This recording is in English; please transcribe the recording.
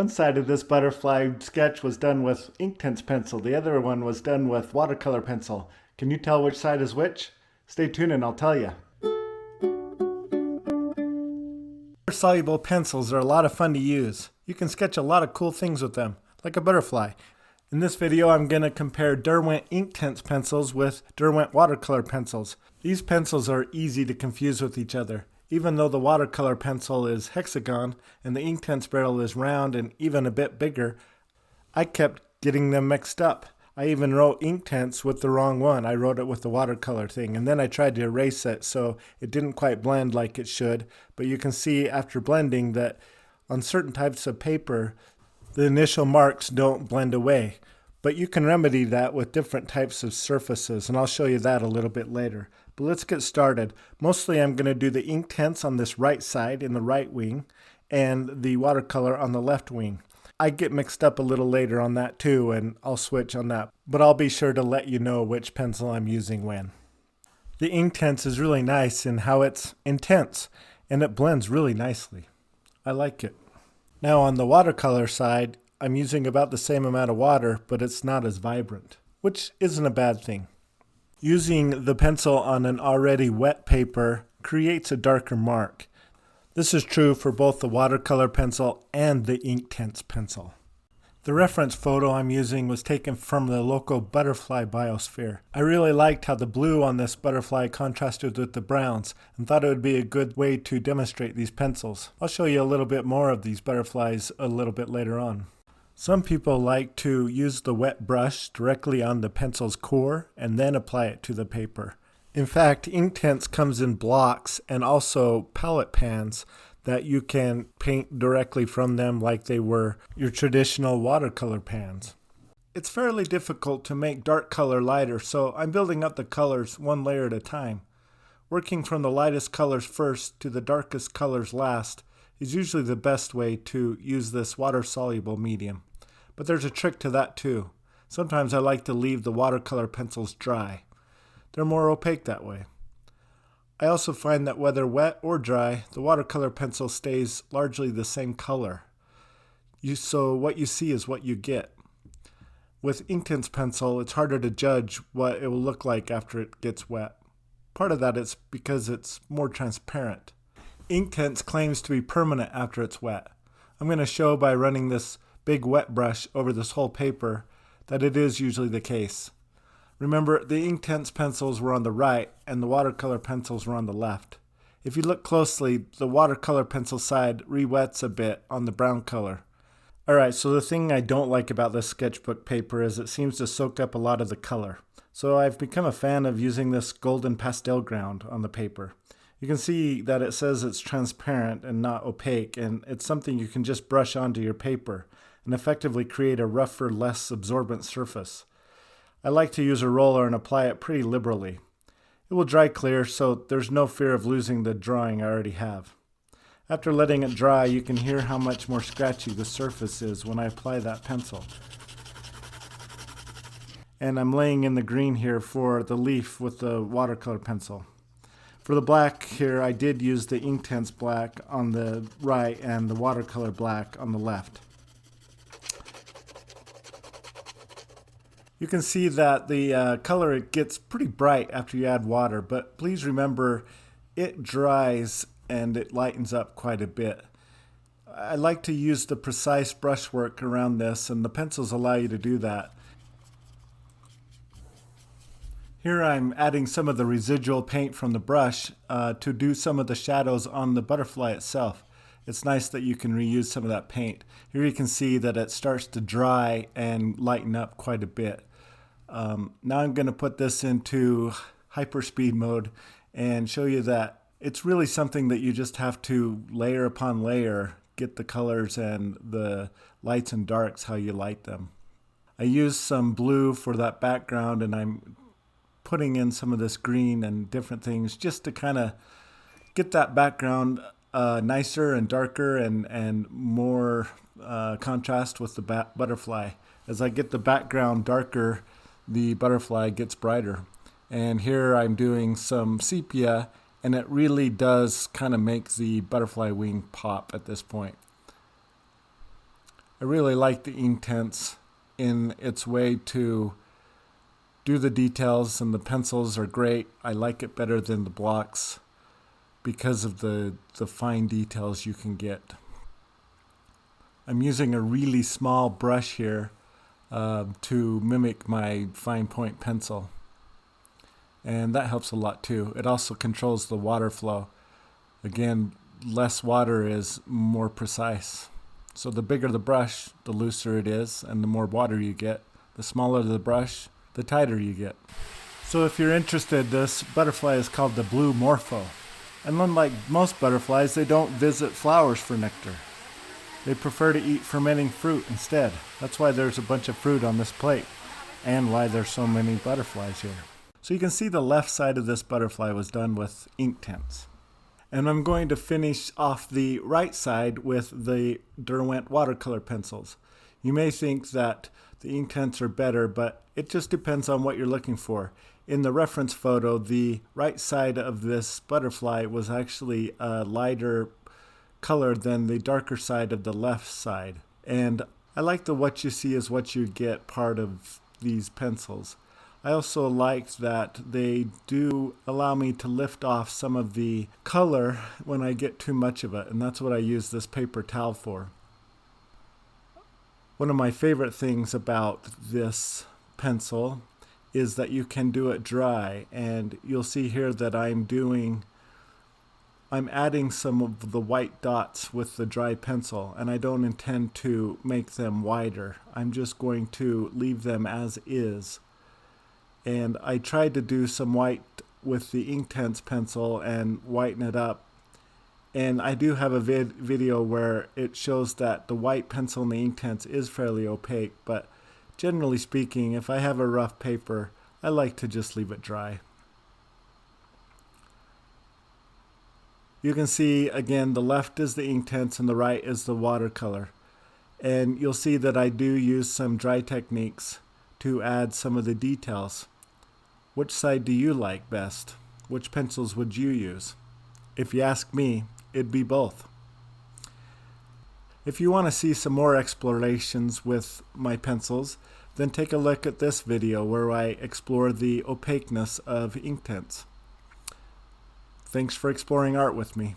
One side of this butterfly sketch was done with Inktense pencil. The other one was done with watercolor pencil. Can you tell which side is which? Stay tuned and I'll tell you. Soluble pencils are a lot of fun to use. You can sketch a lot of cool things with them, like a butterfly. In this video, I'm going to compare Derwent Inktense pencils with Derwent watercolor pencils. These pencils are easy to confuse with each other. Even though the watercolor pencil is hexagon and the Inktense barrel is round and even a bit bigger, I kept getting them mixed up. I even wrote Inktense with the wrong one. I wrote it with the watercolor thing, and then I tried to erase it so it didn't quite blend like it should. But you can see after blending that on certain types of paper, the initial marks don't blend away. But you can remedy that with different types of surfaces, and I'll show you that a little bit later. But let's get started. Mostly I'm going to do the Inktense on this right side in the right wing and the watercolor on the left wing. I get mixed up a little later on that too, and I'll switch on that. But I'll be sure to let you know which pencil I'm using when. The Inktense is really nice in how it's intense, and it blends really nicely. I like it. Now on the watercolor side, I'm using about the same amount of water, but it's not as vibrant, which isn't a bad thing. Using the pencil on an already wet paper creates a darker mark. This is true for both the watercolor pencil and the Inktense pencil. The reference photo I'm using was taken from the local Butterfly Biosphere. I really liked how the blue on this butterfly contrasted with the browns and thought it would be a good way to demonstrate these pencils. I'll show you a little bit more of these butterflies a little bit later on. Some people like to use the wet brush directly on the pencil's core and then apply it to the paper. In fact, Inktense comes in blocks and also palette pans that you can paint directly from them like they were your traditional watercolor pans. It's fairly difficult to make dark color lighter, so I'm building up the colors one layer at a time. Working from the lightest colors first to the darkest colors last is usually the best way to use this water-soluble medium. But there's a trick to that too. Sometimes I like to leave the watercolor pencils dry. They're more opaque that way. I also find that whether wet or dry, the watercolor pencil stays largely the same color. So what you see is what you get. With Inktense pencil, it's harder to judge what it will look like after it gets wet. Part of that is because it's more transparent. Inktense claims to be permanent after it's wet. I'm going to show by running this big wet brush over this whole paper that it is usually the case. Remember, the Inktense pencils were on the right and the watercolor pencils were on the left. If you look closely, the watercolor pencil side re-wets a bit on the brown color. Alright, so the thing I don't like about this sketchbook paper is it seems to soak up a lot of the color. So I've become a fan of using this golden pastel ground on the paper. You can see that it says it's transparent and not opaque, and it's something you can just brush onto your paper and effectively create a rougher, less absorbent surface. I like to use a roller and apply it pretty liberally. It will dry clear, so there's no fear of losing the drawing I already have. After letting it dry, you can hear how much more scratchy the surface is when I apply that pencil. And I'm laying in the green here for the leaf with the watercolor pencil. For the black here, I did use the Inktense black on the right and the watercolor black on the left. You can see that the color gets pretty bright after you add water, but please remember it dries and it lightens up quite a bit. I like to use the precise brushwork around this, and the pencils allow you to do that. Here I'm adding some of the residual paint from the brush to do some of the shadows on the butterfly itself. It's nice that you can reuse some of that paint. Here you can see that it starts to dry and lighten up quite a bit. Now I'm going to put this into hyperspeed mode and show you that it's really something that you just have to layer upon layer, get the colors and the lights and darks how you light them. I used some blue for that background, and I'm putting in some of this green and different things just to kind of get that background nicer and darker and more contrast with the butterfly. As I get the background darker, the butterfly gets brighter. And here I'm doing some sepia, and it really does kind of make the butterfly wing pop at this point. I really like the Inktense in its way to do the details, and the pencils are great. I like it better than the blocks because of the fine details you can get. I'm using a really small brush here to mimic my fine point pencil, and that helps a lot too. It also controls the water flow. Again, less water is more precise. So the bigger the brush, the looser it is, and the more water you get. The smaller the brush, the tighter you get. So if you're interested, this butterfly is called the Blue Morpho. And unlike most butterflies, they don't visit flowers for nectar. They prefer to eat fermenting fruit instead. That's why there's a bunch of fruit on this plate, and why there's so many butterflies here. So you can see the left side of this butterfly was done with Inktense. And I'm going to finish off the right side with the Derwent watercolor pencils. You may think that the Inktense are better, but it just depends on what you're looking for. In the reference photo, the right side of this butterfly was actually a lighter color than the darker side of the left side. And I like the what you see is what you get part of these pencils. I also like that they do allow me to lift off some of the color when I get too much of it, and that's what I use this paper towel for. One of my favorite things about this pencil is that you can do it dry, and you'll see here that I'm adding some of the white dots with the dry pencil, and I don't intend to make them wider. I'm just going to leave them as is. And I tried to do some white with the Inktense pencil and whiten it up. And I do have a video where it shows that the white pencil in the Inktense is fairly opaque, but generally speaking, if I have a rough paper, I like to just leave it dry. You can see, again, the left is the Inktense and the right is the watercolor. And you'll see that I do use some dry techniques to add some of the details. Which side do you like best? Which pencils would you use? If you ask me, it'd be both. If you want to see some more explorations with my pencils, then take a look at this video where I explore the opaqueness of Inktense. Thanks for exploring art with me.